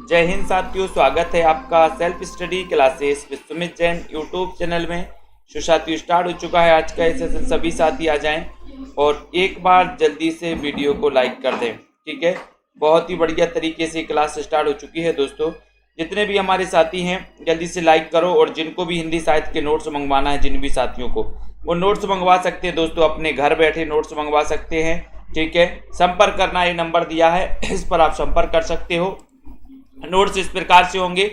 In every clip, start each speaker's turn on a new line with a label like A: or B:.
A: जय हिंद साथियों, स्वागत है आपका self study classes with Sumit Jain YouTube channel में। साथियों स्टार्ट हो चुका है आज का ये सेशन। सभी साथी आ जाएं और एक बार जल्दी से वीडियो को लाइक कर दें, ठीक है। बहुत ही बढ़िया तरीके से क्लास स्टार्ट हो चुकी है दोस्तों। जितने भी हमारे साथी हैं जल्दी से लाइक करो, और जिनको भी हिंदी साहित्य के नोट्स मंगवाना है, जिन भी साथियों को, वो नोट्स मंगवा सकते हैं दोस्तों, अपने घर बैठे नोट्स मंगवा सकते हैं, ठीक है। संपर्क करना, ये नंबर दिया है, इस पर आप संपर्क कर सकते हो। नोट्स इस प्रकार से होंगे: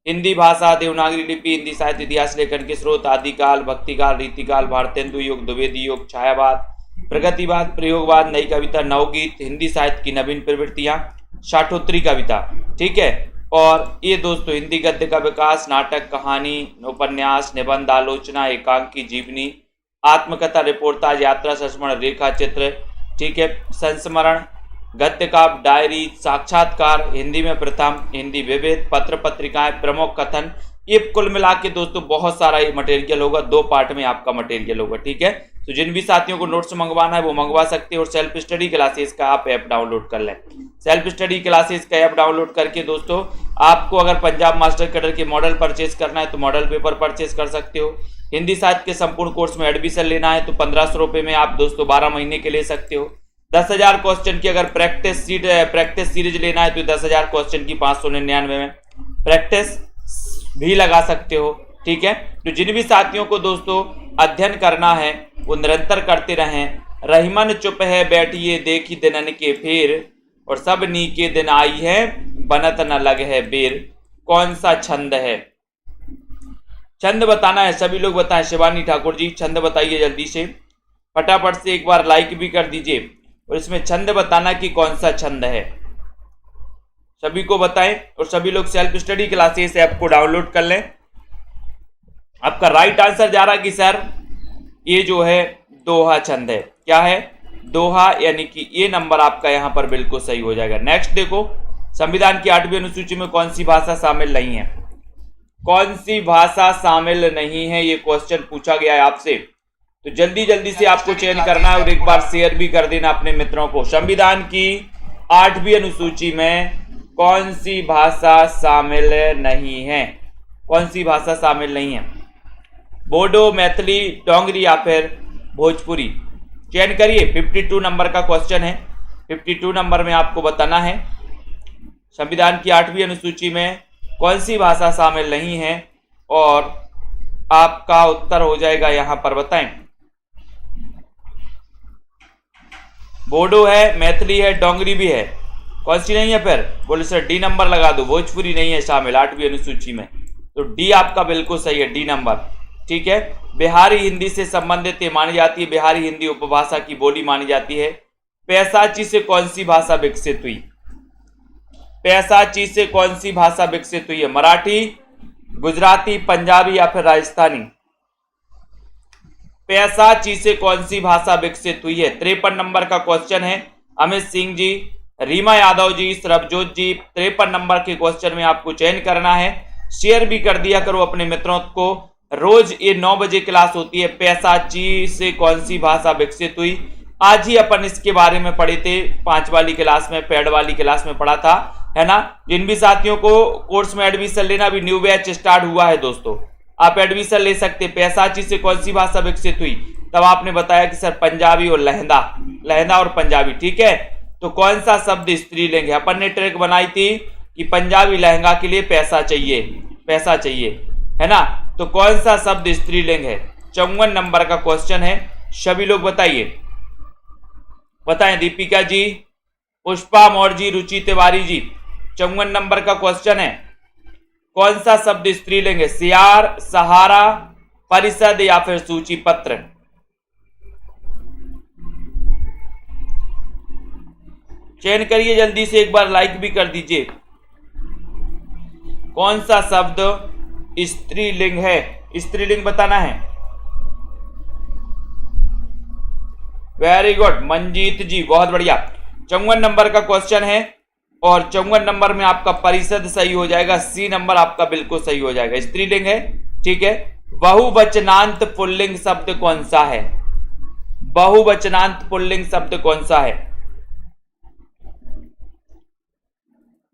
A: हिंदी भाषा, देवनागरी लिपि, हिंदी साहित्य, इतिहास, लेखन के स्रोत, आदिकाल, भक्तिकाल, रीतिकाल, भारतेंदु युग, द्विवेदी युग, छायावाद, प्रगतिवाद, प्रयोगवाद, नई कविता, नवगीत, हिंदी साहित्य की नवीन प्रवृत्तियां, शाठोत्तरी कविता, ठीक है। और ये दोस्तों हिंदी गद्य का विकास, नाटक, कहानी, उपन्यास, निबंध, आलोचना, एकांकी, जीवनी, आत्मकथा, रिपोर्टाज, यात्रा, संस्मरण, रेखा चित्र, ठीक है, संस्मरण, गद्य काव्य, डायरी, साक्षात्कार, हिंदी में प्रथम, हिंदी विविध, पत्र पत्रिकाएं, प्रमुख कथन, ये कुल मिला के दोस्तों बहुत सारा ये मटेरियल होगा। 2 पार्ट में आपका मटेरियल होगा, ठीक है। तो जिन भी साथियों को नोट्स मंगवाना है वो मंगवा सकते हैं, और सेल्फ स्टडी क्लासेस का आप ऐप डाउनलोड कर लें। सेल्फ स्टडी क्लासेस का ऐप डाउनलोड करके दोस्तों आपको अगर पंजाब मास्टर कैडर के मॉडल परचेज करना है तो मॉडल पेपर परचेज कर सकते हो। हिंदी साहित्य के संपूर्ण कोर्स में एडमिशन लेना है तो 1500 रुपये में आप दोस्तों 12 महीने के ले सकते हो। 10,000 क्वेश्चन की अगर प्रैक्टिस सीरीज लेना है तो 10,000 क्वेश्चन की 599 में प्रैक्टिस भी लगा सकते हो, ठीक है। तो जिन भी साथियों को दोस्तों अध्ययन करना है वो निरंतर करते रहें। रहीमन चुप है बैठिए देखी दिनन के फेर, और सब नीके दिन आई है बनत न लग है बेर। कौन सा छंद है? छंद बताना है, सभी लोग बताएं। शिवानी ठाकुर जी छंद बताइए जल्दी से, फटाफट से एक बार लाइक भी कर दीजिए, और इसमें छंद बताना कि कौन सा छंद है, सभी को बताएं। और सभी लोग सेल्फ स्टडी क्लासेस ऐप को डाउनलोड कर लें। आपका राइट आंसर जा रहा कि सर ये जो है दोहा छंद है। क्या है? दोहा, यानी कि ये नंबर आपका यहां पर बिल्कुल सही हो जाएगा। नेक्स्ट देखो, संविधान की 8वीं अनुसूची में कौन सी भाषा शामिल नहीं है? कौन सी भाषा शामिल नहीं है, ये क्वेश्चन पूछा गया है आपसे। तो जल्दी जल्दी से आपको चयन करना है और एक बार शेयर भी कर देना अपने मित्रों को। संविधान की 8वीं अनुसूची में कौन सी भाषा शामिल नहीं है? कौन सी भाषा शामिल नहीं है? बोडो, मैथिली, डोंगरी या फिर भोजपुरी? चयन करिए। 52 नंबर का क्वेश्चन है। 52 नंबर में आपको बताना है संविधान की 8वीं अनुसूची में कौन सी भाषा शामिल नहीं है, और आपका उत्तर हो जाएगा यहां पर, बताएं। बोडो है, मैथिली है, डोंगरी भी है, कौन सी नहीं है? फिर बोले सर डी नंबर लगा दो, भोजपुरी नहीं है शामिल 8वीं अनुसूची में। तो डी आपका बिल्कुल सही है, डी नंबर, ठीक है। बिहारी हिंदी से संबंधित ये मानी जाती है, बिहारी हिंदी उपभाषा की बोली मानी जाती है। पैसाची से कौन सी भाषा विकसित हुई? पैसाची से कौन सी भाषा विकसित हुई है? मराठी, गुजराती, पंजाबी या फिर राजस्थानी? पैसाची से कौन सी भाषा विकसित हुई है? 53 नंबर का क्वेश्चन है। अमित सिंह जी, रीमा यादव जी, सरबजोत जी, 53 नंबर के क्वेश्चन में आपको चयन करना है। शेयर भी कर दिया करो अपने मित्रों को। रोज ये 9 बजे क्लास होती है। पैसाची से कौन सी भाषा विकसित हुई, आज ही अपन इसके बारे में पढ़े थे 5 वाली क्लास में, पेड वाली क्लास में पढ़ा था, है ना। जिन भी साथियों को कोर्स में एडमिशन लेना, भी न्यू बैच स्टार्ट हुआ है दोस्तों, आप एडमिशन ले सकते। पैसाची से कौन सी भाषा विकसित हुई? तब आपने बताया कि सर पंजाबी और लहंदा, लहंदा और पंजाबी, ठीक है। तो कौन सा शब्द स्त्रीलिंग है? अपन ने ट्रिक बनाई थी कि पंजाबी लहंगा के लिए पैसा चाहिए, पैसा चाहिए, है ना। तो कौन सा शब्द स्त्रीलिंग है? 54 नंबर का क्वेश्चन है। सभी लोग बताइए, बताएं। दीपिका जी, पुष्पा मौर्य जी, रुचि तिवारी जी, 54 नंबर का क्वेश्चन है। कौन सा शब्द स्त्रीलिंग है? सियार, सहारा, परिषद या फिर सूची पत्र? चयन करिए जल्दी से, एक बार लाइक भी कर दीजिए। कौन सा शब्द स्त्रीलिंग है? स्त्रीलिंग बताना है। वेरी गुड मंजीत जी, बहुत बढ़िया। 54 नंबर का क्वेश्चन है, और 54 नंबर में आपका परिषद सही हो जाएगा। सी नंबर आपका बिल्कुल सही हो जाएगा, स्त्रीलिंग है, ठीक है। बहुवचनांत पुल्लिंग शब्द कौन सा है? बहुवचनांत पुल्लिंग शब्द कौन सा है?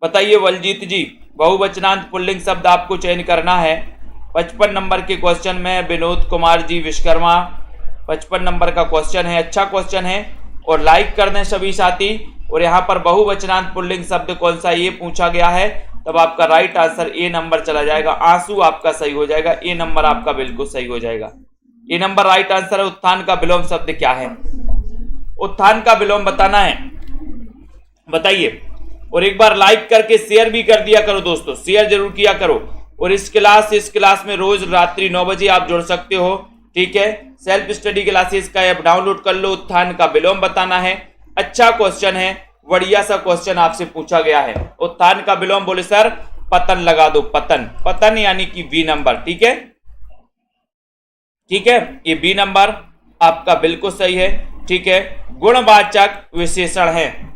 A: बताइए वलजीत जी, बहुवचनांत पुल्लिंग शब्द आपको चयन करना है। 55 नंबर के क्वेश्चन में विनोद कुमार जी विश्वकर्मा, 55 नंबर का क्वेश्चन है, अच्छा क्वेश्चन है और लाइक कर दें सभी साथी। और यहाँ पर बहुवचनांत पुल्लिंग शब्द कौन सा ये पूछा गया है, तब आपका राइट आंसर ए नंबर चला जाएगा। आंसू आपका सही हो जाएगा, ए नंबर आपका बिल्कुल सही हो जाएगा। ए नंबर राइट आंसर है। उत्थान का विलोम शब्द क्या है? उत्थान का विलोम बताना है, बताइए। और एक बार लाइक करके शेयर भी कर दिया करो दोस्तों, शेयर जरूर किया करो। और इस क्लास में रोज रात्रि 9 बजे आप जुड़ सकते हो, ठीक है। सेल्फ स्टडी क्लासेस का ऐप डाउनलोड कर लो। उत्थान का विलोम बताना है। अच्छा क्वेश्चन है, बढ़िया सा क्वेश्चन आपसे पूछा गया है। उत्थान का विलोम बोले सर पतन लगा दो, पतन, पतन यानी कि बी नंबर, ठीक है, ठीक है। ये बी नंबर आपका बिल्कुल सही है, ठीक है। गुणवाचक विशेषण है।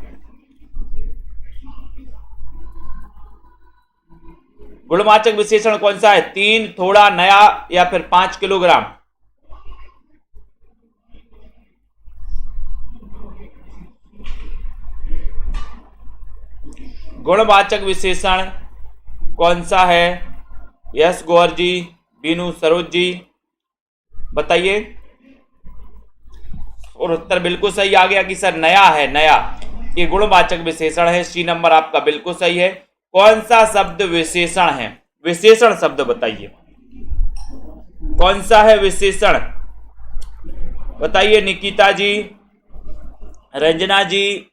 A: गुणवाचक विशेषण कौन सा है? 3, थोड़ा, नया या फिर 5 किलोग्राम। गुणवाचक विशेषण कौन सा है? यस गौर जी, बीनू सरोज जी, बताइए। और उत्तर बिल्कुल सही आ गया कि सर नया है, नया, ये गुणवाचक विशेषण है। सी नंबर आपका बिल्कुल सही है। कौन सा शब्द विशेषण है? विशेषण शब्द बताइए, कौन सा है विशेषण, बताइए। निकिता जी, रंजना जी,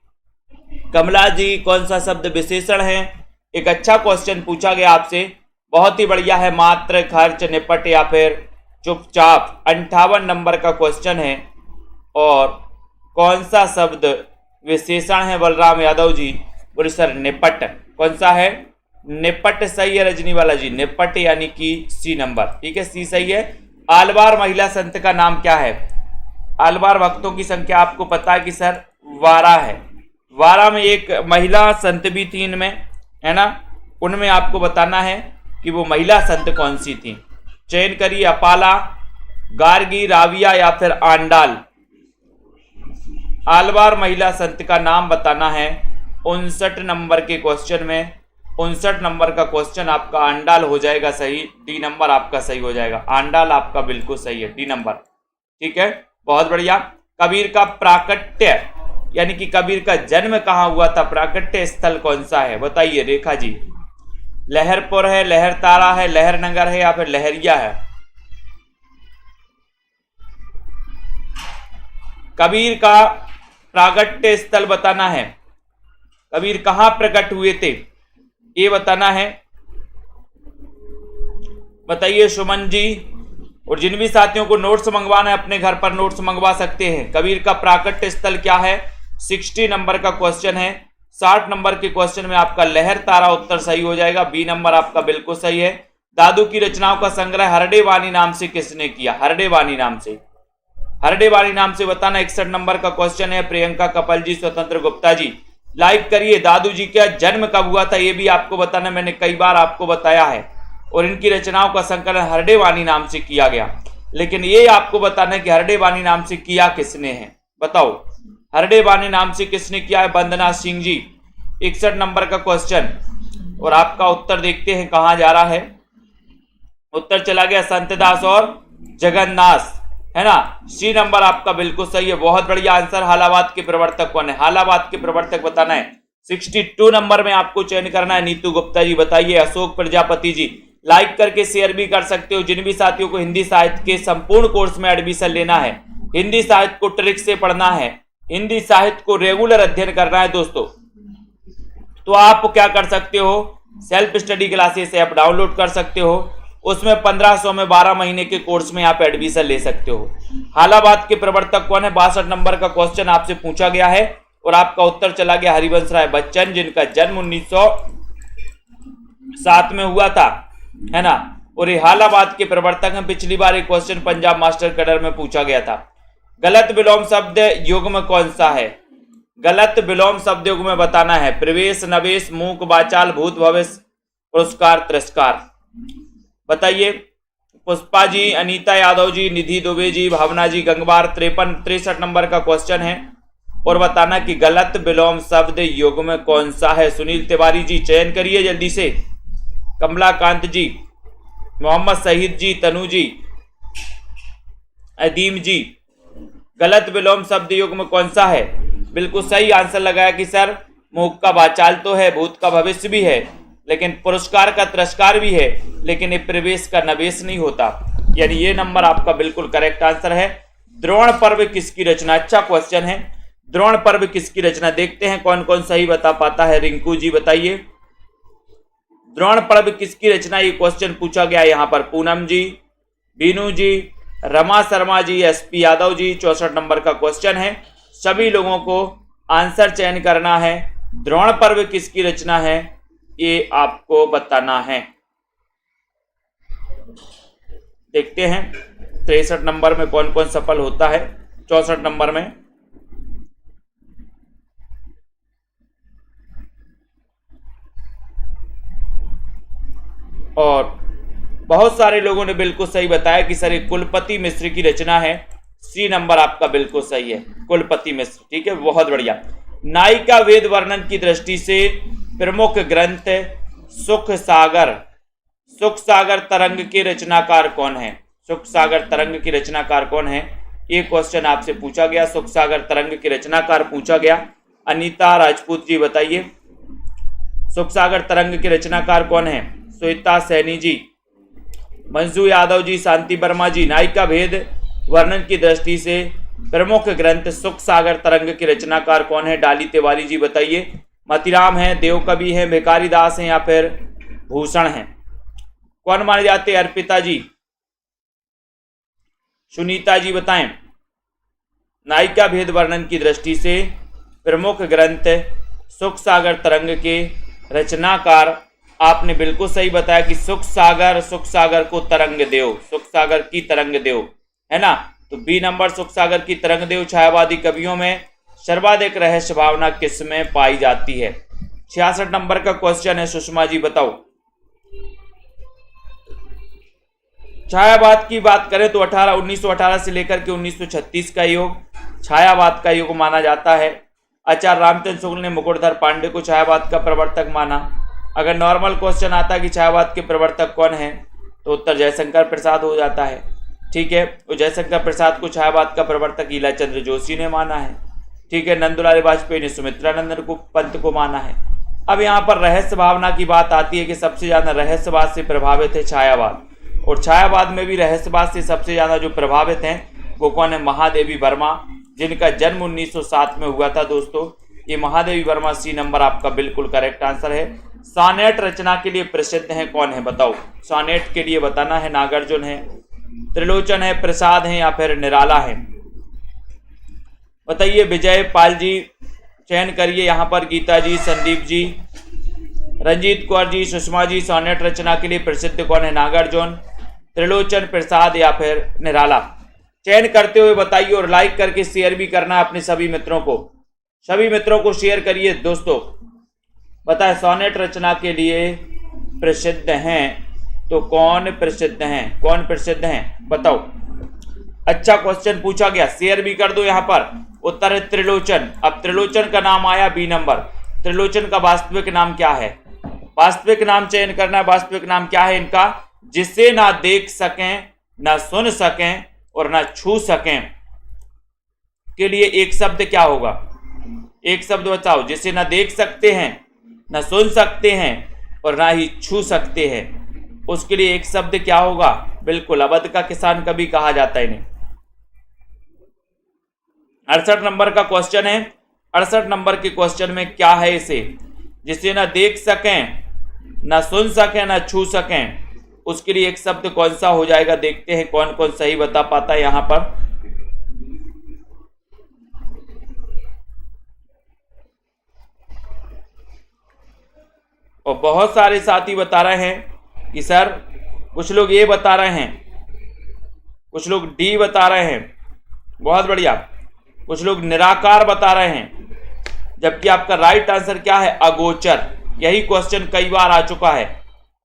A: कमला जी, कौन सा शब्द विशेषण है? एक अच्छा क्वेश्चन पूछा गया आपसे, बहुत ही बढ़िया है। मात्र, खर्च, निपट या फिर चुपचाप, 58 नंबर का क्वेश्चन है। और कौन सा शब्द विशेषण है? बलराम यादव जी बोले सर निपट। कौन सा है? निपट सही है रजनी वाला जी, निपट यानी कि सी नंबर, ठीक है, सी सही है। आलवार महिला संत का नाम क्या है? आलवार भक्तों की संख्या आपको पता है कि सर 12 है। 12 में एक महिला संत भी थी इनमें, है ना। उनमें आपको बताना है कि वो महिला संत कौन सी थी। चयन करिए, अपाला, गार्गी, राविया या फिर आंडाल। आलवार महिला संत का नाम बताना है। 59 नंबर के क्वेश्चन में, 59 नंबर का क्वेश्चन आपका आंडाल हो जाएगा सही। डी नंबर आपका सही हो जाएगा, आंडाल आपका बिल्कुल सही है, डी नंबर, ठीक है, बहुत बढ़िया। कबीर का प्राकट्य यानी कि कबीर का जन्म कहाँ हुआ था? प्राकट्य स्थल कौन सा है? बताइए रेखा जी। लहरपुर है, लहर तारा है, लहर नगर है या फिर लहरिया है? कबीर का प्राकट्य स्थल बताना है। कबीर कहां प्रकट हुए थे ये बताना है, बताइए सुमन जी। और जिन भी साथियों को नोट्स मंगवाना है अपने घर पर नोट्स मंगवा सकते हैं। कबीर का प्राकट्य स्थल क्या है? 60 नंबर का क्वेश्चन है। 60 नंबर के क्वेश्चन में आपका लहर तारा उत्तर सही हो जाएगा, बी नंबर आपका बिल्कुल सही है। दादू की रचनाओं का संग्रह हरडे वाणी नाम से किसने किया? हरडे वाणी नाम से, हरडे वाणी नाम से बताना। 61 नंबर का क्वेश्चन है। प्रियंका कपल जी, स्वतंत्र गुप्ता जी, लाइक करिए। दादू जी का जन्म कब हुआ था ये भी आपको बताना, मैंने कई बार आपको बताया है। और इनकी रचनाओं का संकलन हरडे वाणी नाम से किया गया, लेकिन ये आपको बताना है कि हरडे वाणी नाम से किया किसने है, बताओ। हरडे वाणी नाम से किसने किया है? वंदना सिंह जी। 61 नंबर का क्वेश्चन और आपका उत्तर देखते हैं कहां जा रहा है। उत्तर चला गया संतदास और जगन्नाथ, है ना। सी नंबर आपका बिल्कुल सही है, बहुत बढ़िया आंसर। हालाबाद के प्रवर्तक कौन है? हालाबाद के प्रवर्तक बताना है। 62 नंबर में आपको चयन करना है। नीतू गुप्ता जी बताइए। अशोक प्रजापति जी, लाइक करके शेयर भी कर सकते हो। जिन भी साथियों को हिंदी साहित्य के संपूर्ण कोर्स में एडमिशन लेना है, हिंदी साहित्य को ट्रिक से पढ़ना है, हिंदी साहित्य को रेगुलर अध्ययन करना है दोस्तों, तो आप क्या कर सकते हो? Self study classes app download कर सकते हो। उसमें 1500 में 12 महीने के कोर्स में आप एडमिशन ले सकते हो। हालाबाद के प्रवर्तक कौन है? 62 नंबर का क्वेश्चन आपसे पूछा गया है और आपका उत्तर चला गया हरिवंश राय बच्चन, जिनका जन्म 1907 में हुआ था, है ना। और ये हालाबाद के प्रवर्तक हैं। पिछली बार एक क्वेश्चन पंजाब मास्टर कैडर में पूछा गया था। गलत विलोम शब्द युग्म कौन सा है? गलत विलोम शब्द युग्म में बताना है। प्रवेश, नवेश, मूक, वाचाल, भूत, भविष्य, पुरस्कार, तिरस्कार, बताइए। पुष्पा जी, अनीता यादव जी, निधि दुबे जी, भावना जी, गंगवार। 63 नंबर का क्वेश्चन है और बताना कि गलत विलोम शब्द युग्म में कौन सा है। सुनील तिवारी जी, चयन करिए जल्दी से। कमलाकांत जी, मोहम्मद शहीद जी, तनु जी, अदीम जी। गलत विलोम शब्द युग्म कौन सा है? बिल्कुल सही आंसर लगाया कि सर मुख का वाचाल तो है, भूत का भविष्य भी है, लेकिन पुरस्कार का तिरस्कार भी है, लेकिन ये प्रवेश का नवेश नहीं होता। यानी ये नंबर आपका बिल्कुल करेक्ट आंसर है। द्रोण पर्व किसकी रचना? अच्छा क्वेश्चन है। द्रोण पर्व किसकी रचना? देखते हैं कौन कौन सही बता पाता है। रिंकू जी बताइए, द्रोण पर्व किसकी रचना? ये क्वेश्चन पूछा गया यहाँ पर। पूनम जी, बीनू जी, रमा शर्मा जी, एसपी यादव जी। 64 नंबर का क्वेश्चन है। सभी लोगों को आंसर चयन करना है। द्रोण पर्व किसकी रचना है ये आपको बताना है। देखते हैं 63 नंबर में कौन कौन सफल होता है। 64 नंबर में और बहुत सारे लोगों ने बिल्कुल सही बताया कि सर ये कुलपति मिश्र की रचना है। सी नंबर आपका बिल्कुल सही है, कुलपति मिश्र। ठीक है, बहुत बढ़िया। नायिका वेद वर्णन की दृष्टि से प्रमुख ग्रंथ सुख सागर तरंग के रचनाकार कौन है? सुख सागर तरंग की रचनाकार कौन है? ये क्वेश्चन आपसे पूछा गया। सुख सागर तरंग के रचनाकार पूछा गया। अनीता राजपूत जी बताइए, सुख सागर तरंग के रचनाकार कौन है? श्वेता सैनी जी, मंजू यादव जी, शांति वर्मा जी। नायिका भेद वर्णन की दृष्टि से प्रमुख ग्रंथ सुख सागर तरंग के रचनाकार कौन है? डाली तिवारी जी बताइए। मतिराम है, देवकवि है, भिखारी दास है या फिर भूषण है? कौन माने जाते हैं? अर्पिता जी, सुनीता जी बताएं। नायिका भेद वर्णन की दृष्टि से प्रमुख ग्रंथ सुख सागर तरंग के रचनाकार आपने बिल्कुल सही बताया कि सुख सागर को तरंग देव, सुख सागर की तरंग देव, है ना। तो बी नंबर सुख सागर की तरंग देव। छायावादी कवियों में सर्वाधिक रहस्य भावना किसमें पाई जाती है? 66 नंबर का क्वेश्चन है। सुषमा जी बताओ। छायावाद की बात करें तो 1918 से लेकर के 1936 का युग छायावाद का युग माना जाता है। आचार्य रामचंद्र शुक्ल ने मुकुटधर पांडे को छायावाद का प्रवर्तक माना। अगर नॉर्मल क्वेश्चन आता है कि छायावाद के प्रवर्तक कौन है तो उत्तर जयशंकर प्रसाद हो जाता है। ठीक है, तो जयशंकर प्रसाद को छायावाद का प्रवर्तक ईला चंद्र जोशी ने माना है। ठीक है, नंदलाल वाजपेयी ने सुमित्रानंद को पंत को माना है। अब यहाँ पर रहस्य भावना की बात आती है कि सबसे ज्यादा रहस्यवाद से प्रभावित है छायावाद, और छायावाद में भी रहस्यवाद से सबसे ज्यादा जो प्रभावित हैं वो कौन है? महादेवी वर्मा, जिनका जन्म 1907 में हुआ था। दोस्तों ये महादेवी वर्मा। सी नंबर आपका बिल्कुल करेक्ट आंसर है। सॉनेट रचना के लिए प्रसिद्ध है कौन है? बताओ। सॉनेट के लिए बताना है। नागार्जुन है, त्रिलोचन है, प्रसाद है या फिर निराला है? बताइए। विजय पाल जी चयन करिए यहाँ पर। गीता जी, संदीप जी, रंजीत कौर जी, सुषमा जी। सॉनेट रचना के लिए प्रसिद्ध कौन है? नागार्जुन, त्रिलोचन, प्रसाद या फिर निराला? चयन करते हुए बताइए और लाइक करके शेयर भी करना है अपने सभी मित्रों को। सभी मित्रों को शेयर करिए दोस्तों। बताए सॉनेट रचना के लिए प्रसिद्ध हैं तो कौन प्रसिद्ध हैं? कौन प्रसिद्ध हैं बताओ। अच्छा क्वेश्चन पूछा गया, शेयर भी कर दो यहाँ पर। उत्तर है त्रिलोचन। अब त्रिलोचन का नाम आया बी नंबर। त्रिलोचन का वास्तविक नाम क्या है? वास्तविक नाम चयन करना है। वास्तविक नाम क्या है इनका? जिसे ना देख सकें, ना सुन सकें और ना छू सकें के लिए एक शब्द क्या होगा? एक शब्द बताओ। जिसे ना देख सकते हैं, ना सुन सकते हैं और ना ही छू सकते हैं, उसके लिए एक शब्द क्या होगा? बिल्कुल, अवध का किसान कभी कहा जाता है इन्हें। 68 नंबर का क्वेश्चन है। 68 नंबर के क्वेश्चन में क्या है इसे? जिसे ना देख सकें, ना सुन सकें, ना छू सकें, उसके लिए एक शब्द कौन सा हो जाएगा? देखते हैं कौन कौन सही बता पाता है यहां पर। और बहुत सारे साथी बता रहे हैं कि सर, कुछ लोग ये बता रहे हैं, कुछ लोग डी बता रहे हैं, बहुत बढ़िया। कुछ लोग निराकार बता रहे हैं, जबकि आपका राइट आंसर क्या है? अगोचर। यही क्वेश्चन कई बार आ चुका है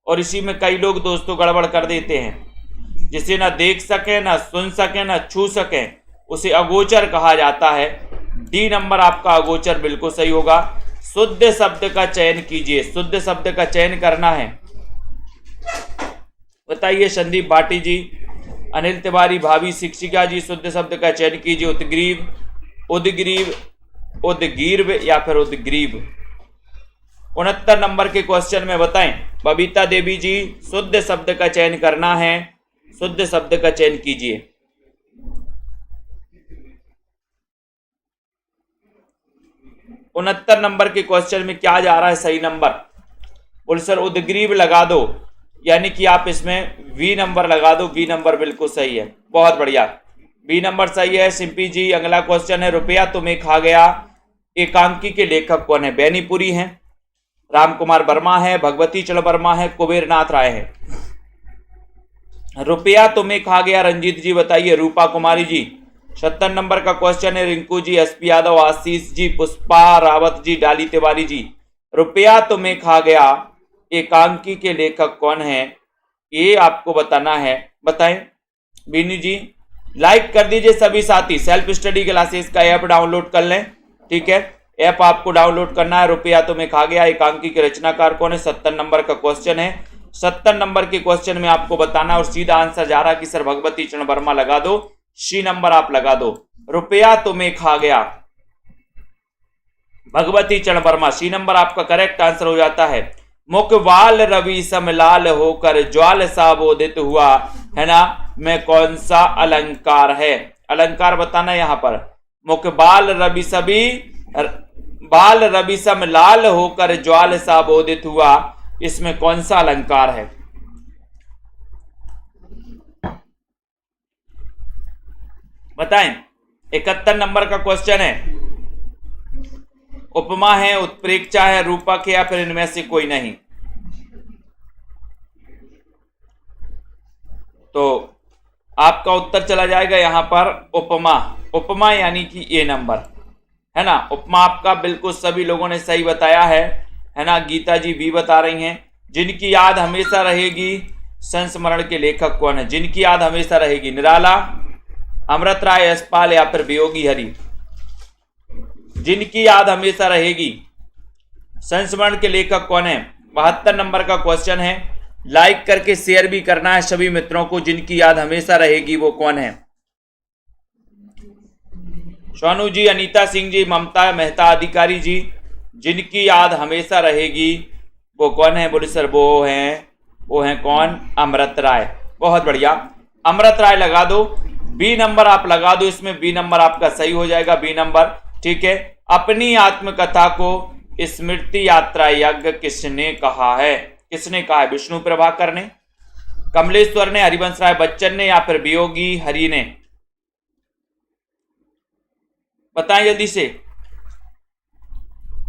A: और इसी में कई लोग दोस्तों गड़बड़ कर देते हैं। जिसे ना देख सके, ना सुन सके, ना छू सके, उसे अगोचर कहा जाता है। डी नंबर आपका अगोचर बिल्कुल सही होगा। शुद्ध शब्द का चयन कीजिए। शुद्ध शब्द का चयन करना है। बताइए संदीप भाटी जी, अनिल तिवारी, भावी शिक्षिका जी, शुद्ध शब्द का चयन कीजिए। उद्ग्रीव, उद्ग्रीव, उद्गीर्व या फिर उद्ग्रीव। 69 नंबर के क्वेश्चन में बताएं। बबीता देवी जी, शुद्ध शब्द का चयन करना है, शुद्ध शब्द का चयन कीजिए। उनहत्तर नंबर के क्वेश्चन में क्या जा रहा है सही नंबर? बोल सर उद्ग्रीव लगा दो, यानी कि आप इसमें वी नंबर लगा दो। वी नंबर बिल्कुल सही है, बहुत बढ़िया, बी नंबर सही है। सिंपी जी, अगला क्वेश्चन है, रुपया तुम्हें खा गया एकांकी के लेखक कौन है? बेनीपुरी हैं, राम कुमार वर्मा है, भगवती चरण वर्मा है, कुबेरनाथ राय है। रुपया तुम्हें खा गया रंजीत जी बताइए। रूपा कुमारी जी। 70 नंबर का क्वेश्चन है, रिंकू जी, एसपी यादव, आशीष जी, पुष्पा रावत जी, डाली तिवारी जी। रुपया तुम्हें खा गया एकांकी के लेखक कौन है, ये आपको बताना है, बताएं। बीनू जी, लाइक कर दीजिए सभी साथी। सेल्फ स्टडी क्लासेस का ऐप डाउनलोड कर लें, ठीक है, ऐप आपको डाउनलोड करना है। रुपया तुम्हें खा गया एकांकी के रचनाकार कौन है? 70 नंबर का क्वेश्चन है। 70 नंबर के क्वेश्चन में आपको बताना और सीधा आंसर जा रहा कि सर भगवती चरण वर्मा लगा दो, सी नंबर आप लगा दो। रुपया तुम्हें खा गया भगवती चरण वर्मा, सी नंबर आपका करेक्ट आंसर हो जाता है। मुखवाल रवि समलाल होकर ज्वाल सा बोधित हुआ, है ना, में कौन सा अलंकार है? अलंकार बताना यहां पर। मुखबाल रवि सभी बाल रवि सम लाल होकर ज्वाल सा बोधित हुआ, इसमें कौन सा अलंकार है? बताएं। 71 नंबर का क्वेश्चन है। उपमा है, उत्प्रेक्षा है, रूपक है, या फिर इनमें से कोई नहीं? तो आपका उत्तर चला जाएगा यहां पर उपमा। उपमा यानी कि ए नंबर, है ना। उपमा आपका बिल्कुल सभी लोगों ने सही बताया है ना। गीता जी भी बता रही हैं। जिनकी याद हमेशा रहेगी, संस्मरण के लेखक कौन है? जिनकी याद हमेशा रहेगी, निराला, अमृत राय, यशपाल, या फिर वियोगी हरि? जिनकी याद हमेशा रहेगी, संस्मरण के लेखक कौन है? 72 नंबर का क्वेश्चन है। लाइक करके शेयर भी करना है सभी मित्रों को। जिनकी याद हमेशा रहेगी वो कौन है? सोनू जी, अनीता सिंह जी, ममता मेहता अधिकारी जी, जिनकी याद हमेशा रहेगी वो कौन है? बोले सर वो हैं कौन? अमृत राय। बहुत बढ़िया, अमृत राय लगा दो। बी नंबर आप लगा दो, इसमें बी नंबर आपका सही हो जाएगा, बी नंबर, ठीक है। अपनी आत्मकथा को स्मृति यात्रा यज्ञ किसने कहा है? किसने कहा है? विष्णु प्रभाकर ने, कमलेश्वर ने, हरिवंश राय बच्चन ने, या फिर वियोगी हरि ने? बताएं जल्दी से।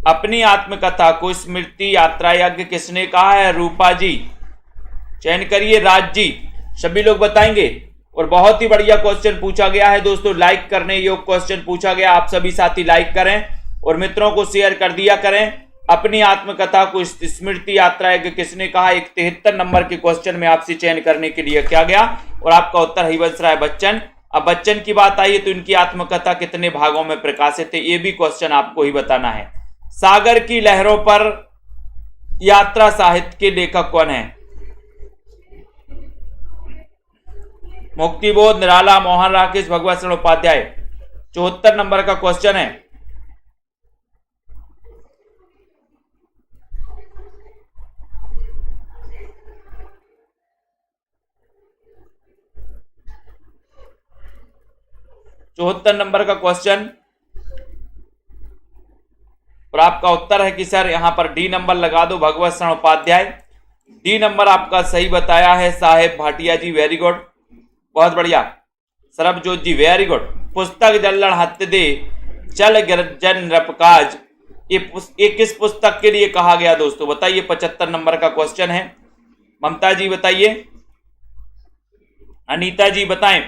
A: अपनी आत्मकथा को स्मृति यात्रा यज्ञ किसने कहा है? रूपा जी, चयन करिए। राज जी, सभी लोग बताएंगे। और बहुत ही बढ़िया क्वेश्चन पूछा गया है दोस्तों, लाइक करने योग्य क्वेश्चन पूछा गया। आप सभी साथी लाइक करें और मित्रों को शेयर कर दिया करें। अपनी आत्मकथा को स्मृति यात्रा यज्ञ किसने कहा? 73 नंबर के क्वेश्चन में आपसे चयन करने के लिए क्या गया और आपका उत्तर हरिवंश राय बच्चन। अब बच्चन की बात आई तो इनकी आत्मकथा कितने भागों में प्रकाशित है, ये भी क्वेश्चन आपको ही बताना है। सागर की लहरों पर यात्रा साहित्य के लेखक कौन है? मुक्तिबोध, निराला, मोहन राकेश, भगवत शरण उपाध्याय। 74 नंबर का क्वेश्चन है। चौहत्तर नंबर का क्वेश्चन और आपका उत्तर है कि सर यहां पर डी नंबर लगा दो, भगवत शरण उपाध्याय। डी नंबर आपका सही बताया है साहेब भाटिया जी, वेरी गुड, बहुत बढ़िया। सरबजोत जी, वेरी गुड। पुस्तक जल्लण हत्य दे चल गिरजन नृपकाज, ये किस पुस्तक के लिए कहा गया दोस्तों? बताइए। 75 नंबर का क्वेश्चन है। ममता जी बताइए, अनीता जी बताएं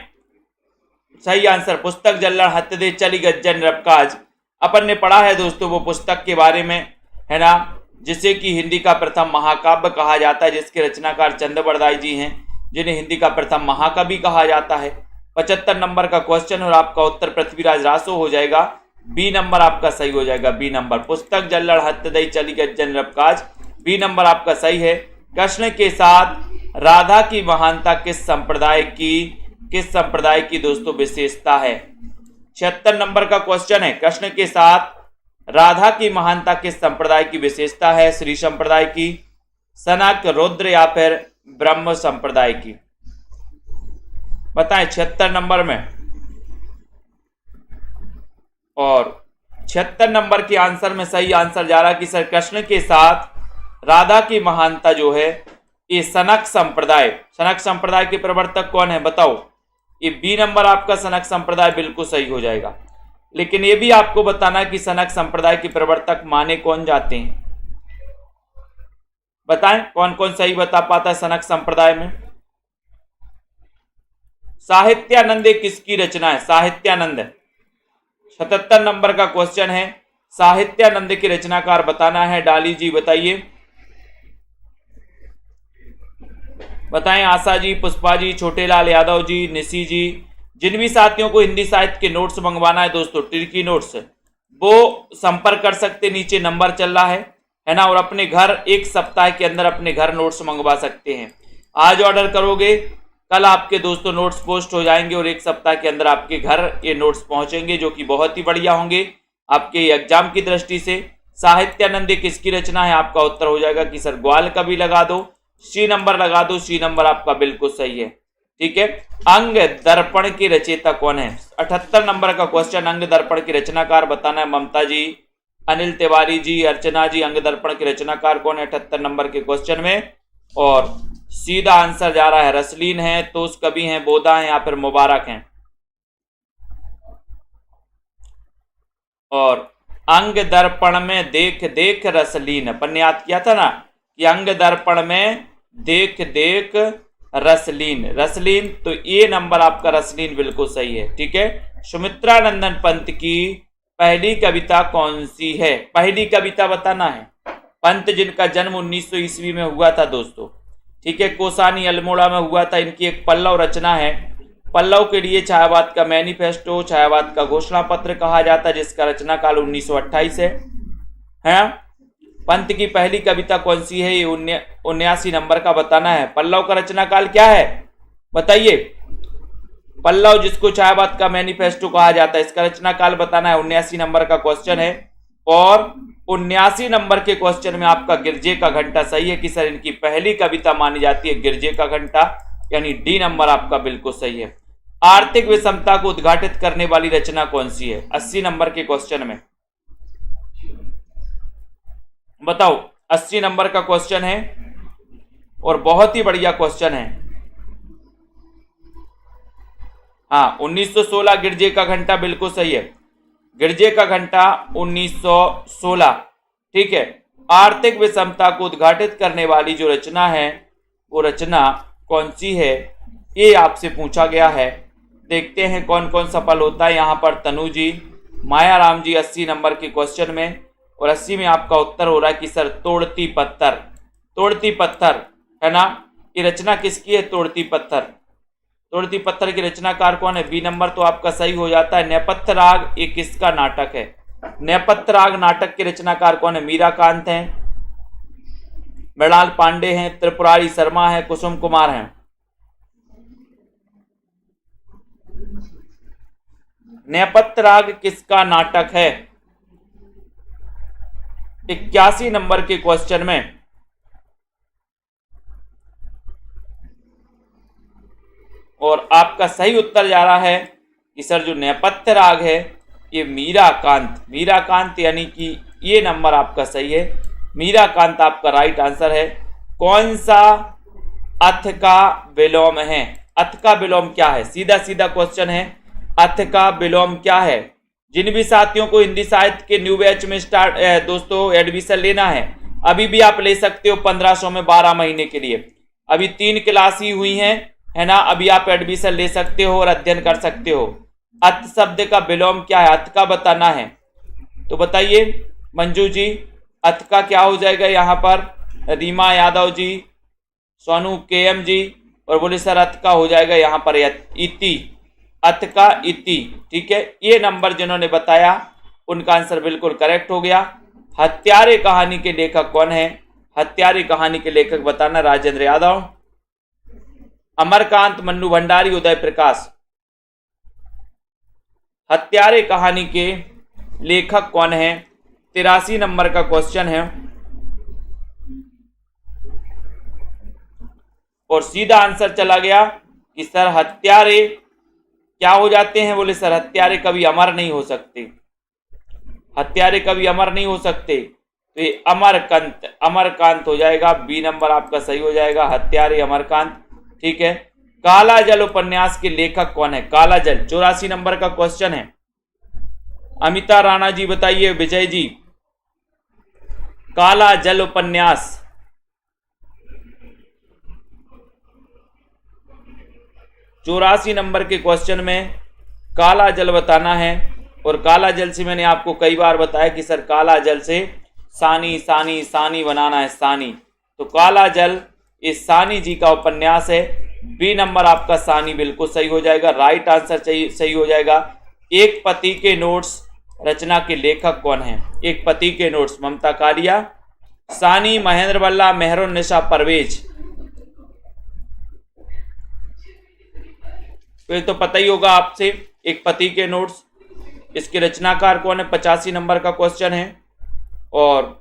A: सही आंसर। पुस्तक जल्लण हत्य दे चल गिरजन नृपकाज, अपन ने पढ़ा है दोस्तों वो पुस्तक के बारे में, है ना, जिसे कि हिंदी का प्रथम महाकाव्य कहा जाता है, जिसके रचनाकार चंद्रबरदाई जी हैं, जिन्हें हिंदी का प्रथम महाकवि कहा जाता है। 75 नंबर का क्वेश्चन और आपका उत्तर पृथ्वीराज रासो हो जाएगा। बी नंबर आपका सही हो जाएगा, बी नंबर। पुस्तक जल्लण हत्य दई चली गज्जन नृपकाज, बी नंबर आपका सही है। कृष्ण के साथ राधा की महानता किस संप्रदाय की दोस्तों विशेषता है? 76 नंबर का क्वेश्चन है। कृष्ण के साथ राधा की महानता किस संप्रदाय की विशेषता है? श्री संप्रदाय की, सनक, रुद्र या फिर ब्रह्म संप्रदाय की? बताएं 76 नंबर में। और 76 नंबर के आंसर में सही आंसर जा रहा कि सर कृष्ण के साथ राधा की महानता जो है ये सनक संप्रदाय के प्रवर्तक कौन है बताओ? ये बी नंबर आपका सनक संप्रदाय बिल्कुल सही हो जाएगा। लेकिन ये भी आपको बताना कि सनक संप्रदाय के प्रवर्तक माने कौन जाते हैं? बताएं कौन कौन सही बता पाता है सनक संप्रदाय में? साहित्यानंद किसकी रचना है? साहित्यानंद 77 नंबर का क्वेश्चन है। साहित्यानंद के रचनाकार बताना है। डाली जी बताइए, बताएं। आशा जी, पुष्पा जी, छोटेलाल यादव जी, निशी जी। जिन भी साथियों को हिंदी साहित्य के नोट्स मंगवाना है दोस्तों, टिर्की नोट्स, वो संपर्क कर सकते, नीचे नंबर चल रहा है ना। और अपने घर एक सप्ताह के अंदर अपने घर नोट्स मंगवा सकते हैं। आज ऑर्डर करोगे, कल आपके दोस्तों नोट्स पोस्ट हो जाएंगे और एक सप्ताह के अंदर आपके घर ये नोट्स पहुंचेंगे, जो कि बहुत ही बढ़िया होंगे आपके एग्जाम की दृष्टि से। साहित्यानंद किसकी रचना है? आपका उत्तर हो जाएगा कि सर ग्वाल का भी लगा दो, सी नंबर लगा दो, सी नंबर आपका बिल्कुल सही है। ठीक है। अंग दर्पण की रचयिता कौन है? 78 नंबर का क्वेश्चन। अंग दर्पण की रचनाकार बताना है। ममता जी, अनिल तिवारी जी, अर्चना जी। अंग दर्पण के रचनाकार कौन है 78 नंबर के क्वेश्चन में? और सीधा आंसर जा रहा है रसलीन है, तोस कवि हैं, बोधा हैं या फिर मुबारक हैं। और अंग दर्पण में देख देख रसलीन, अपन ने याद किया था ना कि अंग दर्पण में देख देख रसलीन, तो ये नंबर आपका रसलीन बिल्कुल सही है। ठीक है। सुमित्रानंदन पंत की पहली कविता कौन सी है? पहली कविता बताना है। पंत जिनका जन्म 1900 ईस्वी में हुआ था दोस्तों। ठीक है। कोसानी अल्मोड़ा में हुआ था। इनकी एक पल्लव रचना है। पल्लव के लिए छायावाद का मैनिफेस्टो, छायावाद का घोषणा पत्र कहा जाता है, जिसका रचना काल 1928 है। पंत की पहली कविता कौन सी है? ये 79 नंबर का बताना है। पल्लव का रचना काल क्या है बताइए? पल्लव जिसको छायावाद का मैनिफेस्टो कहा जाता है, इसका रचना काल बताना है। 79 नंबर का क्वेश्चन है। और 79 नंबर के क्वेश्चन में आपका गिरजे का घंटा सही है कि सर इनकी पहली कविता मानी जाती है गिरजे का घंटा, यानी डी नंबर आपका बिल्कुल सही है। आर्थिक विषमता को उद्घाटित करने वाली रचना कौन सी है? 80 नंबर के क्वेश्चन में बताओ। 80 नंबर का क्वेश्चन है और बहुत ही बढ़िया क्वेश्चन है। हाँ, 1916 गिरजे का घंटा बिल्कुल सही है। गिरजे का घंटा 1916। ठीक है। आर्थिक विषमता को उद्घाटित करने वाली जो रचना है वो रचना कौन सी है, ये आपसे पूछा गया है। देखते हैं कौन कौन सफल होता है। यहाँ पर तनु जी, माया राम जी 80 नंबर के क्वेश्चन में, और 80 में आपका उत्तर हो रहा है कि सर तोड़ती पत्थर है ना। ये रचना किसकी है? तोड़ती पत्थर की रचनाकार कौन है? बी नंबर तो आपका सही हो जाता है। नेपथ्य राग ये किसका नाटक है? नेपथ्य राग नाटक के रचनाकार कौन है? मीराकांत हैं, मृणाल पांडे हैं, त्रिपुरारी शर्मा है, कुसुम कुमार हैं। नेपथ्य राग किसका नाटक है? 81 नंबर के क्वेश्चन में। और आपका सही उत्तर जा रहा है कि सर जो नेपथ्य राग है ये मीराकांत यानी कि ये नंबर आपका सही है। मीराकांत आपका राइट आंसर है। कौन सा अथ का विलोम है? अथ का विलोम क्या है? सीधा क्वेश्चन है। अथ का विलोम क्या है? जिन भी साथियों को हिंदी साहित्य के न्यू बैच में दोस्तों एडमिशन लेना है, अभी भी आप ले सकते हो 1500 में 12 महीने के लिए। अभी 3 क्लास ही हुई हैं, है ना। अभी आप एडमिशन ले सकते हो और अध्ययन कर सकते हो। अथ शब्द का विलोम क्या है? अथ का बताना है। तो बताइए मंजू जी, अथ का क्या हो जाएगा यहाँ पर? रीमा यादव जी, सोनू केएम जी, और बोले सर अथ का हो जाएगा यहाँ पर इति, अथ का इति। ठीक है। ये नंबर जिन्होंने बताया उनका आंसर बिल्कुल करेक्ट हो गया। हत्यारे कहानी के लेखक कौन है? हत्यारे कहानी के लेखक बताना। राजेंद्र यादव, अमरकांत, मन्नू भंडारी, उदय प्रकाश। हत्यारे कहानी के लेखक कौन है? 83 नंबर का क्वेश्चन है। और सीधा आंसर चला गया कि सर हत्यारे क्या हो जाते हैं? बोले सर हत्यारे कभी अमर नहीं हो सकते, हत्यारे कभी अमर नहीं हो सकते, तो ये अमरकांत, अमरकांत हो जाएगा। बी नंबर आपका सही हो जाएगा, हत्यारे अमरकांत। ठीक है। काला जल उपन्यास के लेखक कौन है? काला जल 84 नंबर का क्वेश्चन है। अमिता राणा जी बताइए, विजय जी, काला जल उपन्यास 84 नंबर के क्वेश्चन में काला जल बताना है। और काला जल से मैंने आपको कई बार बताया कि सर काला जल से सानी सानी सानी बनाना है, सानी। तो काला जल इस सानी जी का उपन्यास है। बी नंबर आपका सानी बिल्कुल सही हो जाएगा, राइट आंसर सही हो जाएगा। एक पति के नोट्स रचना के लेखक कौन है? एक पति के नोट्स, ममता कालिया, सानी, महेंद्र बल्ला, मेहरुन्निसा परवेज। फिर तो पता ही होगा आपसे, एक पति के नोट्स, इसके रचनाकार कौन है? 85 नंबर का क्वेश्चन है। और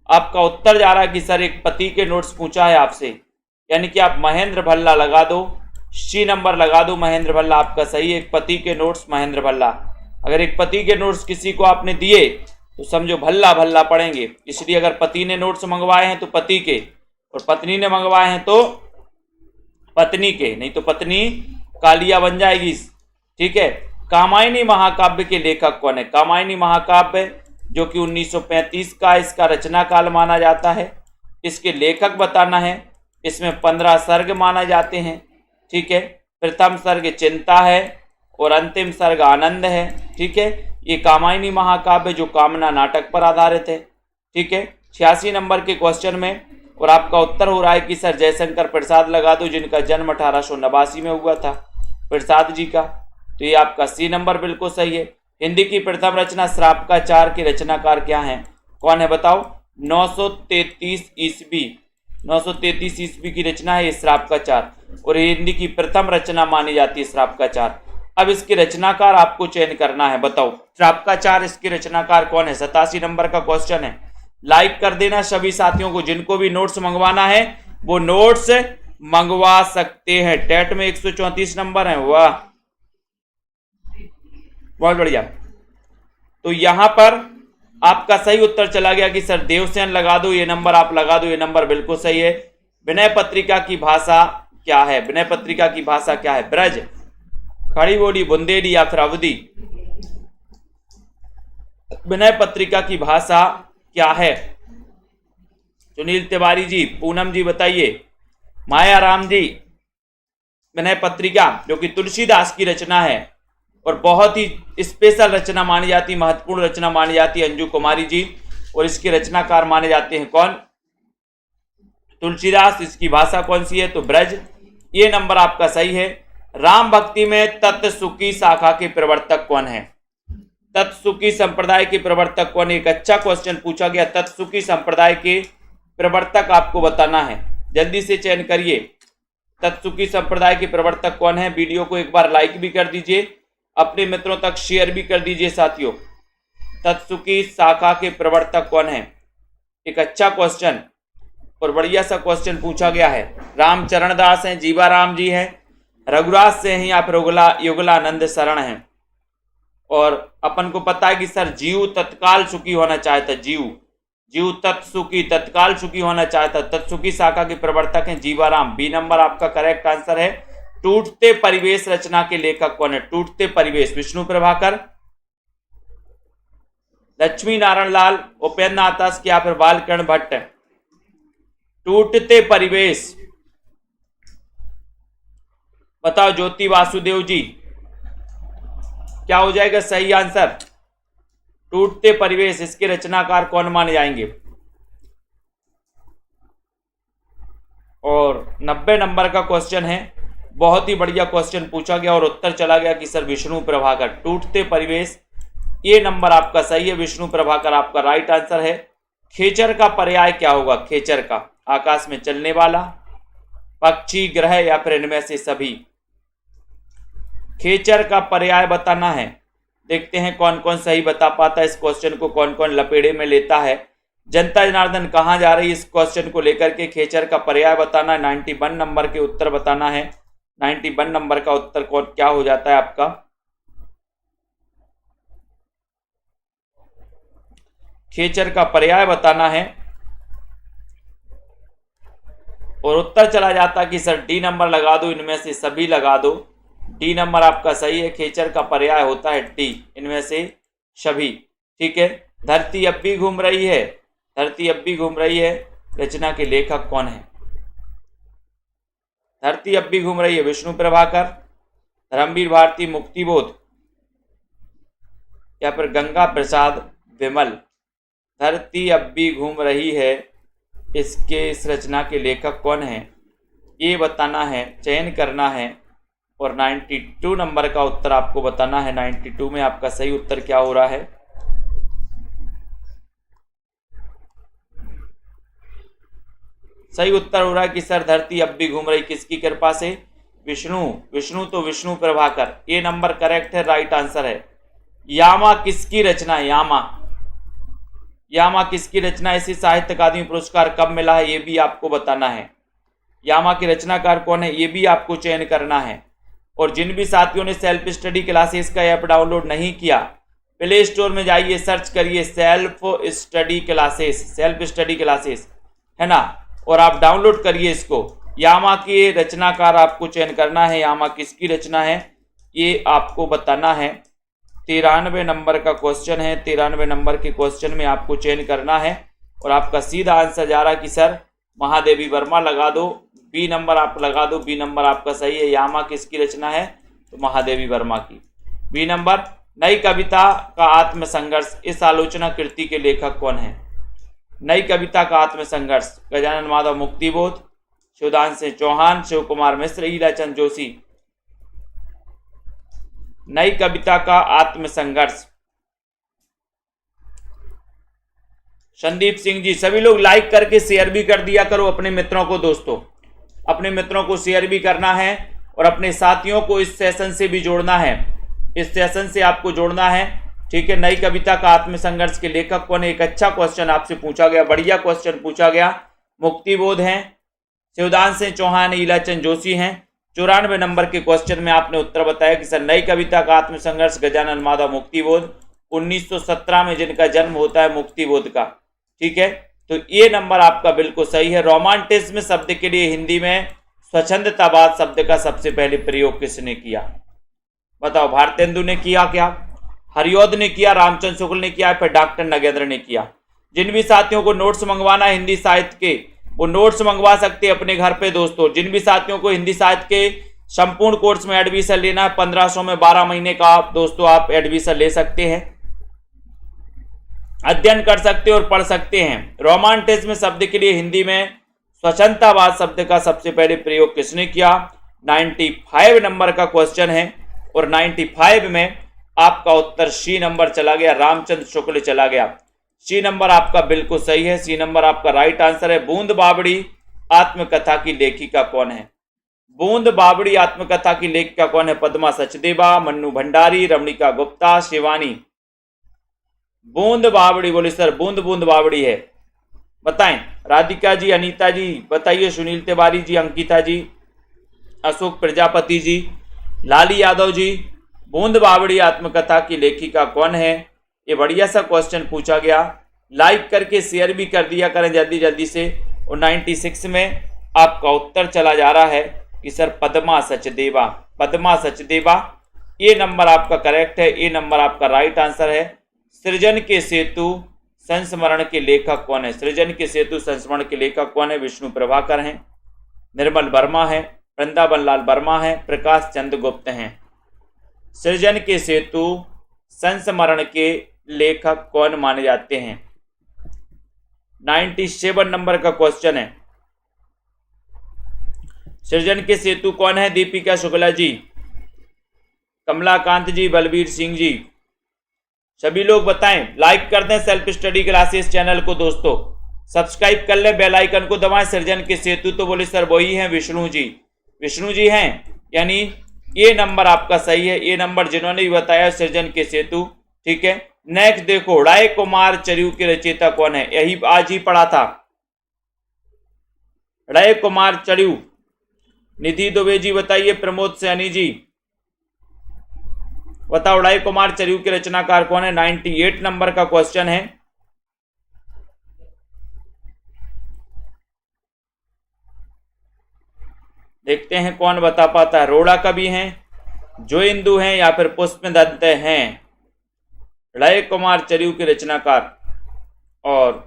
A: आपका उत्तर जा रहा है कि सर एक पति के नोट्स पूछा है आपसे, यानी कि आप महेंद्र भल्ला लगा दो, सी नंबर लगा दो, महेंद्र भल्ला आपका सही है। एक पति के नोट्स महेंद्र भल्ला। अगर एक पति के नोट्स किसी को आपने दिए तो समझो भल्ला भल्ला पढ़ेंगे, इसलिए अगर पति ने नोट्स मंगवाए हैं तो पति के, और पत्नी ने मंगवाए हैं तो पत्नी के, नहीं तो पत्नी कालिया बन जाएगी। ठीक है। कामायनी महाकाव्य के लेखक कौन है? कामायनी महाकाव्य जो कि 1935 का इसका रचना काल माना जाता है, इसके लेखक बताना है। इसमें 15 सर्ग माने जाते हैं। ठीक है। प्रथम सर्ग चिंता है और अंतिम सर्ग आनंद है। ठीक है। ये कामायनी महाकाव्य जो कामना नाटक पर आधारित है। ठीक है। 86 नंबर के क्वेश्चन में, और आपका उत्तर हो रहा है कि सर जयशंकर प्रसाद लगा दो, जिनका जन्म 1889 में हुआ था, प्रसाद जी का। तो ये आपका सी नंबर बिल्कुल सही है। हिंदी की प्रथम रचना श्रापकाचार के रचनाकार क्या हैं? कौन है बताओ? 933 ईस्वी, 933 ईस्वी की रचना है ये श्रापकाचार, और ये हिंदी की प्रथम रचना मानी जाती है श्रापकाचार। अब इसके रचनाकार आपको चयन करना है, बताओ श्रापकाचार इसके रचनाकार कौन है? 87 नंबर का क्वेश्चन है। लाइक कर देना सभी साथियों को, जिनको भी नोट्स मंगवाना है वो नोट्स मंगवा सकते हैं। टेट में 134 नंबर है, वाह बहुत बढ़िया। तो यहां पर आपका सही उत्तर चला गया कि सर देवसेन लगा दो, ये नंबर आप लगा दो, ये नंबर बिल्कुल सही है। विनय पत्रिका की भाषा क्या है? विनय पत्रिका की भाषा क्या है? ब्रज, खड़ी बोली, बुंदेली या फिर अवधी? विनय पत्रिका की भाषा क्या है? सुनील तिवारी जी, पूनम जी बताइए। माया राम जी, विनय पत्रिका जो कि तुलसीदास की रचना है और बहुत ही स्पेशल रचना मानी जाती, महत्वपूर्ण रचना मानी जाती है, अंजू कुमारी जी, और इसके रचनाकार माने जाते हैं कौन? तुलसीदास। इसकी भाषा कौन सी है? तो ब्रज। ये नंबर आपका सही है। राम भक्ति में तत्सुकी शाखा के प्रवर्तक कौन है? तत्सुकी संप्रदाय के प्रवर्तक कौन है? एक अच्छा क्वेश्चन पूछा गया। तत्सुकी संप्रदाय के प्रवर्तक आपको बताना है, जल्दी से चयन करिए। तत्सुकी संप्रदाय के प्रवर्तक कौन है? वीडियो को एक बार लाइक भी कर दीजिए, अपने मित्रों तक शेयर भी कर दीजिए साथियों। तत्सुकी शाखा के प्रवर्तक कौन है? एक अच्छा क्वेश्चन और बढ़िया सा क्वेश्चन पूछा गया है। रामचरण दास हैं, जीवाराम जी हैं, रघुराज से हैं या फिर युगलानंद शरण हैं। और अपन को पता है कि सर जीव तत्काल सुखी होना चाहता, जीव तत्सुखी तत्काल सुखी होना चाहता। तत्सुखी शाखा के प्रवर्तक हैं जीवाराम। बी नंबर आपका करेक्ट आंसर है। टूटते परिवेश रचना के लेखक कौन है? टूटते परिवेश विष्णु प्रभाकर, लक्ष्मी नारायण लाल, उपेंद्र नाथ दास या फिर बालकर्ण भट्ट? टूटते परिवेश बताओ ज्योति वासुदेव जी, क्या हो जाएगा सही आंसर? टूटते परिवेश, इसके रचनाकार कौन माने जाएंगे? और 90 नंबर का क्वेश्चन है, बहुत ही बढ़िया क्वेश्चन पूछा गया और उत्तर चला गया कि सर विष्णु प्रभाकर। टूटते परिवेश, ये नंबर आपका सही है, विष्णु प्रभाकर आपका राइट आंसर है। खेचर का पर्याय क्या होगा? खेचर का आकाश में चलने वाला, पक्षी, ग्रह या फिर इनमें से सभी। खेचर का पर्याय बताना है। देखते हैं कौन कौन सही बता पाता है, इस क्वेश्चन को कौन कौन लपेड़े में लेता है। जनता जनार्दन कहाँ जा रही है इस क्वेश्चन को लेकर के? खेचर का पर्याय बताना है, 91 नंबर के उत्तर बताना है। 91 नंबर का उत्तर कौन क्या हो जाता है आपका? खेचर का पर्याय बताना है और उत्तर चला जाता कि सर डी नंबर लगा दो, इनमें से सभी लगा दो। डी नंबर आपका सही है, खेचर का पर्याय होता है डी, इनमें से सभी। ठीक है। धरती अब भी घूम रही है, धरती अब भी घूम रही है, रचना के लेखक कौन है? धरती अब भी घूम रही है, विष्णु प्रभाकर, धर्मवीर भारती, मुक्तिबोध या फिर गंगा प्रसाद विमल। धरती अब भी घूम रही है, इस रचना के लेखक कौन है ये बताना है, चयन करना है और 92 नंबर का उत्तर आपको बताना है। 92 में आपका सही उत्तर क्या हो रहा है? सही उत्तर हो रहा है कि सर धरती अब भी घूम रही, किसकी कृपा से? विष्णु तो विष्णु प्रभाकर, ए नंबर करेक्ट है, राइट आंसर है। यामा किसकी रचना है? यामा किसकी रचना है? इसे साहित्य अकादमी पुरस्कार कब मिला है ये भी आपको बताना है। यामा के रचनाकार कौन है ये भी आपको चयन करना है। और जिन भी साथियों ने सेल्फ स्टडी क्लासेस का ऐप डाउनलोड नहीं किया, प्ले स्टोर में जाइए, सर्च करिए सेल्फ स्टडी क्लासेस, है ना, और आप डाउनलोड करिए इसको। यामा के रचनाकार आपको चयन करना है, यामा किसकी रचना है ये आपको बताना है। 93 नंबर का क्वेश्चन है, 93 नंबर के क्वेश्चन में आपको चयन करना है और आपका सीधा आंसर जा रहा है कि सर महादेवी वर्मा लगा दो, बी नंबर आप लगा दो, बी नंबर आपका सही है। यामा किसकी रचना है? तो महादेवी वर्मा की। B number. नई कविता का आत्मसंघर्ष, इस आलोचना कृति के लेखक कौन है? नई कविता का आत्मसंघर्ष, गजानन माधव, मुक्तिबोध, शिवदान सिंह चौहान, शिव कुमार मिश्र, ईराचंद जोशी। नई कविता का आत्मसंघर्ष, संदीप सिंह जी। सभी लोग लाइक करके शेयर भी कर दिया करो अपने मित्रों को। दोस्तों अपने मित्रों को शेयर भी करना है और अपने साथियों को इस सेशन से भी जोड़ना है, इस सेशन से आपको जोड़ना है। ठीक है। नई कविता का आत्मसंघर्ष के लेखक कौन है? एक अच्छा क्वेश्चन आपसे पूछा गया, बढ़िया क्वेश्चन पूछा गया। मुक्तिबोध हैं, शिवदान सिंह चौहान, ईलाचंद जोशी हैं। 94 नंबर के क्वेश्चन में आपने उत्तर बताया कि सर नई कविता का आत्मसंघर्ष, गजानन माधव, मुक्तिबोध। 1917 में जिनका जन्म होता है मुक्तिबोध का। ठीक है। तो ये नंबर आपका बिल्कुल सही है। रोमांटिज्म शब्द के लिए हिंदी में स्वच्छंदतावाद शब्द का सबसे पहले प्रयोग किसने किया? बताओ। भारतेंदु ने किया क्या? हरिऔध ने किया, रामचंद्र शुक्ल ने किया, फिर डॉक्टर नगेंद्र ने किया। जिन भी साथियों को नोट्स मंगवाना है हिंदी साहित्य के, वो नोट्स मंगवा सकते हैं अपने घर पे। दोस्तों जिन भी साथियों को हिंदी साहित्य के संपूर्ण कोर्स में एडमिशन लेना है, 1500 में 12 महीने का आप दोस्तों आप एडमिशन ले सकते हैं, अध्ययन कर सकते हैं और पढ़ सकते हैं। रोमांटिज्म शब्द के लिए हिंदी में स्वच्छंदतावाद शब्द का सबसे पहले प्रयोग किसने किया? 95 नंबर का क्वेश्चन है और 95 में आपका उत्तर सी नंबर चला गया, रामचंद्र शुक्ल चला गया। सी नंबर आपका बिल्कुल सही है, सी नंबर आपका राइट आंसर है। बूंद बावड़ी आत्मकथा की लेखिका कौन है? बूंद बावड़ी आत्मकथा की लेखिका कौन है? पद्मा सचदेवा, मन्नू भंडारी, रमणिका गुप्ता, शिवानी। बूंद बावड़ी बोले सर बूंद बूंद बावड़ी है, बताएं। राधिका जी, अनीता जी बताइए, सुनील तिवारी जी, अंकिता जी, अशोक प्रजापति जी, लाली यादव जी। बूंद बावड़ी आत्मकथा की लेखिका कौन है? ये बढ़िया सा क्वेश्चन पूछा गया। लाइक करके शेयर भी कर दिया करें जल्दी जल्दी से। और 96 में आपका उत्तर चला जा रहा है कि सर पद्मा सचदेवा, पद्मा सचदेवा। ये नंबर आपका करेक्ट है, ये नंबर आपका राइट आंसर है। सृजन के सेतु संस्मरण के लेखक कौन है? सृजन के सेतु संस्मरण के लेखक कौन है? विष्णु प्रभाकर हैं, निर्मल वर्मा है, वृंदावन लाल वर्मा है, प्रकाश चंद्र गुप्त हैं। सृजन के सेतु संस्मरण के लेखक कौन माने जाते हैं? 97 नंबर का क्वेश्चन है। सृजन के सेतु कौन है? दीपिका शुक्ला जी, कमलाकांत जी, बलबीर सिंह जी। सभी लोग बताएं, लाइक कर दें सेल्फ स्टडी क्लासेस चैनल को दोस्तों। सब्सक्राइब कर ले, बेल आइकन को दबाएं। सृजन के सेतु तो बोले सर वही हैं विष्णु जी, विष्णु जी हैं, यानी ये नंबर आपका सही है। ये नंबर जिन्होंने भी बताया सृजन के सेतु, ठीक है। नेक्स्ट देखो, राय कुमार चरियू के रचयिता कौन है? यही आज ही पढ़ा था, राय कुमार चरियू। निधि दुबे जी बताइए, प्रमोद सैनी जी बताओ, राय कुमार चरियू के रचनाकार कौन है? 98 नंबर का क्वेश्चन है। देखते हैं कौन बता पाता है। रोड़ा कवि हैं, जोइंदू हैं, या फिर पुष्पदंत हैं? राय कुमार चरियू के रचनाकार। और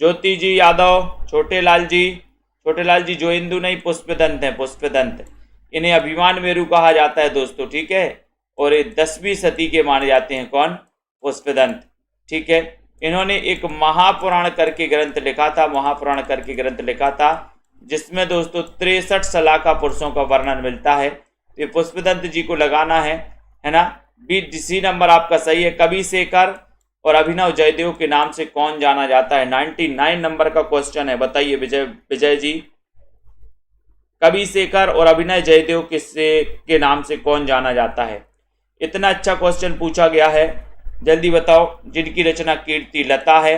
A: ज्योति जी यादव, छोटे लाल जी जोइंदू नहीं, पुष्पदंत हैं, पुष्पदंत। इन्हें अभिमान मेरू कहा जाता है दोस्तों, ठीक है। और ये 10वीं सदी के माने जाते हैं, कौन? पुष्पदंत, ठीक है। इन्होंने एक महापुराण करके ग्रंथ लिखा था, महापुराण करके ग्रंथ लिखा था, जिसमें दोस्तों 63 सलाका पुरुषों का वर्णन मिलता है। तो ये पुष्पदंत जी को लगाना है ना। सी नंबर आपका सही है। कवि शेखर और अभिनव जयदेव के नाम से कौन जाना जाता है? 99 नंबर का क्वेश्चन है, बताइए विजय जी। कवि शेखर और अभिनव जयदेव के नाम से कौन जाना जाता है? इतना अच्छा क्वेश्चन पूछा गया है, जल्दी बताओ। जिनकी रचना कीर्ति लता है,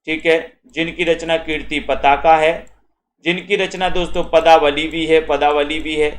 A: ठीक है, जिनकी रचना कीर्ति पताका है, जिनकी रचना दोस्तों पदावली भी है, पदावली भी है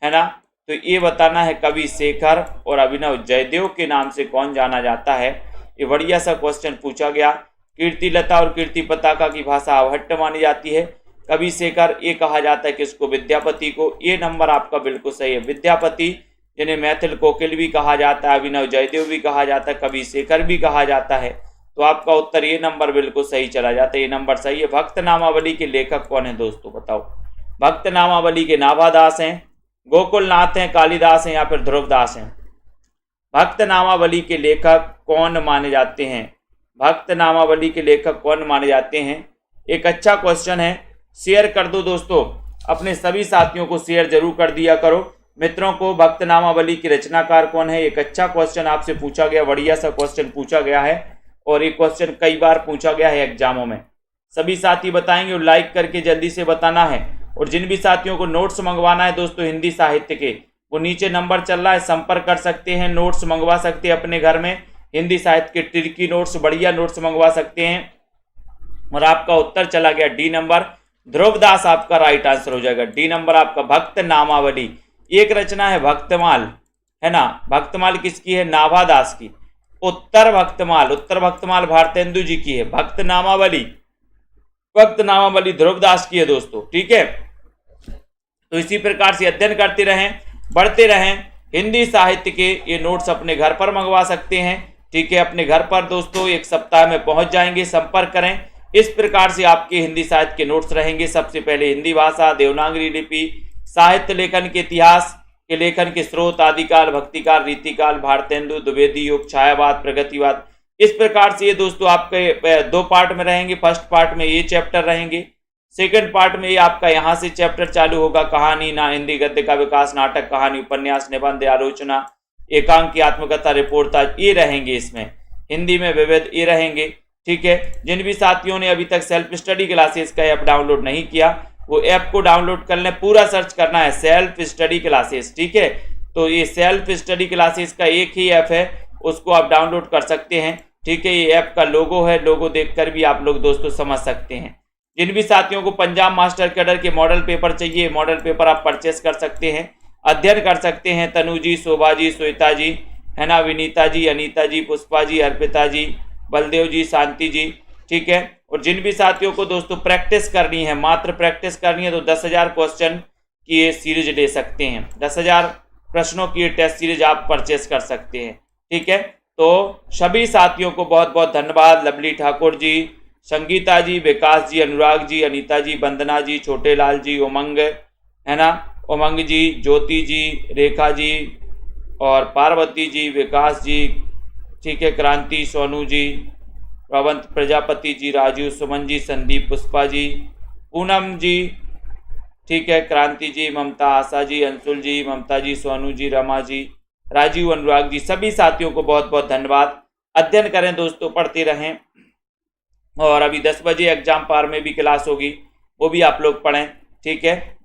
A: ना। तो ये बताना है कवि शेखर और अभिनव जयदेव के नाम से कौन जाना जाता है। ये बढ़िया सा क्वेश्चन पूछा गया। कीर्ति लता और कीर्ति पताका की भाषा अवहट्ट मानी जाती है। कवि शेखर ये कहा जाता है किसको? विद्यापति को। ये नंबर आपका बिल्कुल सही है। विद्यापति जिन्हें मैथिल कोकिल भी कहा जाता है, अभिनव जयदेव भी कहा जाता है, कवि शेखर भी कहा जाता है। तो आपका उत्तर ये नंबर बिल्कुल सही चला जाता है, ये नंबर सही है। भक्त नामावली के लेखक कौन है दोस्तों, बताओ। भक्त नामावली के नाभादास हैं, गोकुलनाथ हैं, कालिदास हैं, या फिर ध्रुवदास हैं? भक्त नामावली के लेखक कौन माने जाते हैं? भक्त नामावली के लेखक कौन माने जाते हैं? एक अच्छा क्वेश्चन है, शेयर कर दो दोस्तों, अपने सभी साथियों को शेयर जरूर कर दिया करो मित्रों को। भक्त नामावली के रचनाकार कौन है? एक अच्छा क्वेश्चन आपसे पूछा गया, बढ़िया सा क्वेश्चन पूछा गया है, और ये क्वेश्चन कई बार पूछा गया है एग्जामों में। सभी साथी बताएंगे और लाइक करके जल्दी से बताना है। और जिन भी साथियों को नोट्स मंगवाना है दोस्तों हिंदी साहित्य के, वो नीचे नंबर चल रहा है, संपर्क कर सकते हैं, नोट्स मंगवा सकते हैं अपने घर में। हिंदी साहित्य के ट्रिकी नोट्स, बढ़िया नोट्स मंगवा सकते हैं। और आपका उत्तर चला गया डी नंबर, ध्रुवदास आपका राइट आंसर हो जाएगा। डी नंबर आपका भक्त नामावली। एक रचना है भक्तमाल, है ना। भक्तमाल किसकी है? नाभादास की। उत्तर भक्तमाल भारतेंदु जी की है। भक्त नामावली ध्रुवदास की है दोस्तों, ठीक है। तो इसी प्रकार से अध्ययन करते रहें, बढ़ते रहें। हिंदी साहित्य के ये नोट्स अपने घर पर मंगवा सकते हैं, ठीक है। अपने घर पर दोस्तों 1 सप्ताह में पहुंच जाएंगे, संपर्क करें। इस प्रकार से आपके हिंदी साहित्य के नोट्स रहेंगे। सबसे पहले हिंदी भाषा, देवनागरी लिपि, साहित्य लेखन के इतिहास के लेखन के स्रोत, आदिकाल, भक्तिकाल, रीतिकाल, भारतेंदु, द्विवेदी युग, छायावाद, प्रगतिवाद। इस प्रकार से ये दोस्तों आपके 2 पार्ट में रहेंगे। फर्स्ट पार्ट में ये चैप्टर रहेंगे, सेकंड पार्ट में ये आपका यहाँ से चैप्टर चालू होगा, कहानी ना हिंदी गद्य का विकास, नाटक, कहानी, उपन्यास, निबंध, आलोचना, एकांकी, आत्मकथा, रिपोर्ट, ये रहेंगे। इसमें हिंदी में विविध ये रहेंगे, ठीक है। जिन भी साथियों ने अभी तक सेल्फ स्टडी क्लासेस का ऐप डाउनलोड नहीं किया, वो ऐप को डाउनलोड कर लें। पूरा सर्च करना है सेल्फ स्टडी क्लासेस, ठीक है। तो ये सेल्फ स्टडी क्लासेस का एक ही ऐप है, उसको आप डाउनलोड कर सकते हैं, ठीक है। ये ऐप का लोगो है, लोगो देखकर भी आप लोग दोस्तों समझ सकते हैं। जिन भी साथियों को पंजाब मास्टर कैडर के मॉडल पेपर चाहिए, मॉडल पेपर आप परचेस कर सकते हैं, अध्ययन कर सकते हैं। तनु जी, शोभा जी, श्वेता जी, है ना, विनीता जी, अनीता जी, पुष्पा जी, अर्पिता जी, बलदेव जी, शांति जी, ठीक है। और जिन भी साथियों को दोस्तों प्रैक्टिस करनी है, मात्र प्रैक्टिस करनी है, तो 10,000 क्वेश्चन की ये सीरीज ले सकते हैं। 10,000 प्रश्नों की ये टेस्ट सीरीज आप परचेस कर सकते हैं, ठीक है। तो सभी साथियों को बहुत बहुत धन्यवाद। लवली ठाकुर जी, संगीता जी, विकास जी, अनुराग जी, अनीता जी, वंदना जी, छोटे लाल जी, उमंग, है ना, उमंग जी, ज्योति जी, रेखा जी, और पार्वती जी, विकास जी, ठीक है, क्रांति, सोनू जी, प्रवंत प्रजापति जी, राजू, सुमन जी, संदीप, पुष्पा जी, पूनम जी, ठीक है, क्रांति जी, ममता, आशा जी, अंशुल जी, ममता जी, सोनू जी, रमा जी, राजीव, अनुराग जी, सभी साथियों को बहुत बहुत धन्यवाद। अध्ययन करें दोस्तों, पढ़ते रहें। और अभी 10 बजे एग्जाम पार में भी क्लास होगी, वो भी आप लोग पढ़ें। ठीक है।